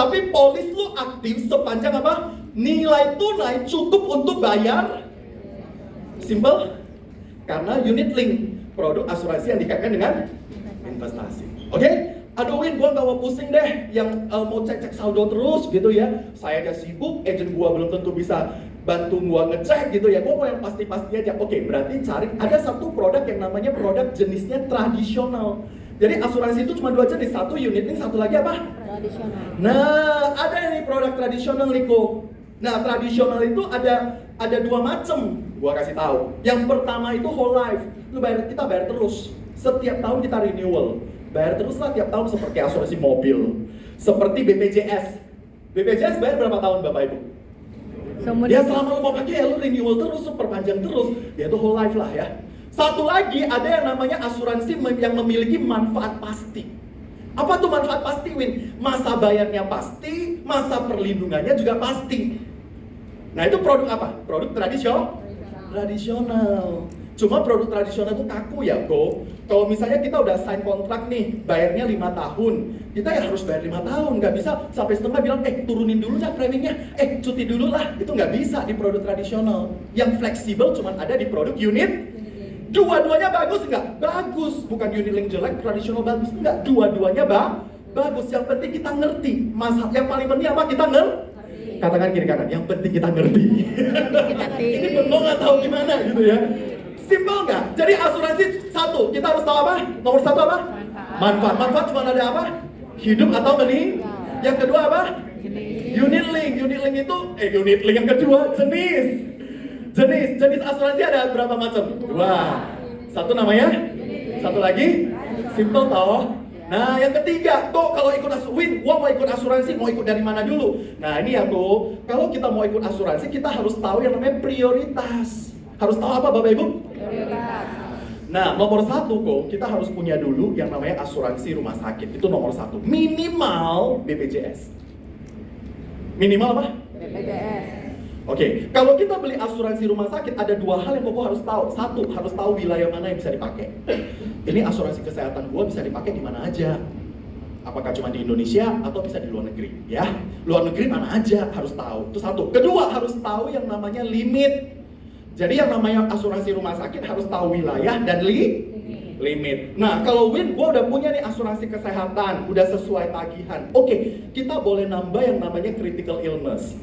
Tapi polis lu aktif sepanjang apa? Nilai tunai cukup untuk bayar. Simple. Karena unit link, produk asuransi yang dikaitkan dengan investasi. Oke? Aduh Win, gua gak mau pusing deh yang mau cek-cek saldo terus gitu ya. Saya aja sibuk, agent gua belum tentu bisa bantu gua ngecek gitu ya. Gua mau yang pasti-pasti aja. Oke, berarti cari ada satu produk yang namanya produk jenisnya tradisional. Jadi asuransi itu cuma dua jenis, satu unit link, satu lagi apa? Tradisional. Nah, ada nih produk tradisional Niko. Nah, tradisional itu ada dua macam. Gua kasih tahu. Yang pertama itu whole life. Kita bayar terus. Setiap tahun kita renewal. Bayar terus lah tiap tahun seperti asuransi mobil. Seperti BPJS. BPJS bayar berapa tahun Bapak Ibu? Ya selama lu mau pakai ya lu renewal terus, perpanjang terus. Ya itu whole life lah ya. Satu lagi ada yang namanya asuransi yang memiliki manfaat pasti. Apa tuh manfaat pasti, Win? Masa bayarnya pasti, masa perlindungannya juga pasti. Nah itu produk apa? Produk tradisional. Cuma produk tradisional itu kaku ya, Go. Kalau misalnya kita udah sign kontrak nih, bayarnya 5 tahun. Kita ya harus bayar 5 tahun, nggak bisa sampai setengah bilang, turunin dulu dah preminya, cuti dulu lah. Itu nggak bisa di produk tradisional. Yang fleksibel cuma ada di produk unit. Dua-duanya bagus nggak? Bagus. Bukan unit link jelek, tradisional bagus. Nggak, dua-duanya bagus. Yang penting kita ngerti. Yang paling penting apa? Kita ngerti. Katakan kiri kanan, yang penting kita ngerti. Ini bengong atau gimana gitu ya. Simple nggak? Jadi asuransi satu, kita harus tahu apa? Nomor satu apa? Manfaat. Manfaat cuma ada apa? Hidup atau mending? Yang kedua apa? Unit link. Unit link itu, unit link yang kedua, Jenis asuransi ada berapa macam? 2. Satu namanya? Satu lagi? Simple toh. Nah yang ketiga, tuh kalau ikut gua mau ikut asuransi, mau ikut dari mana dulu? Nah ini ya tuh, kalau kita mau ikut asuransi kita harus tahu yang namanya prioritas. Harus tahu apa Bapak Ibu? Prioritas. Nah nomor 1 kok, kita harus punya dulu yang namanya asuransi rumah sakit. Itu nomor 1. Minimal BPJS. Minimal apa? BPJS. Oke, kalau kita beli asuransi rumah sakit ada 2 hal yang Koko harus tahu. 1, harus tahu wilayah mana yang bisa dipakai. Ini asuransi kesehatan gua bisa dipakai di mana aja. Apakah cuma di Indonesia atau bisa di luar negeri? Ya, luar negeri mana aja harus tahu. Itu 1. Kedua, harus tahu yang namanya limit. Jadi yang namanya asuransi rumah sakit harus tahu wilayah dan limit. Nah, kalau Win, gua udah punya nih asuransi kesehatan, udah sesuai tagihan. Oke, kita boleh nambah yang namanya critical illness.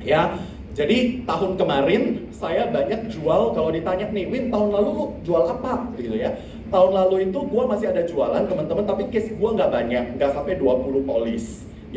Ya, jadi tahun kemarin saya banyak jual, kalau ditanya nih, Win tahun lalu lu jual apa? Gitu ya. Tahun lalu itu gua masih ada jualan teman-teman, tapi case gua nggak banyak, nggak sampai 20 polis.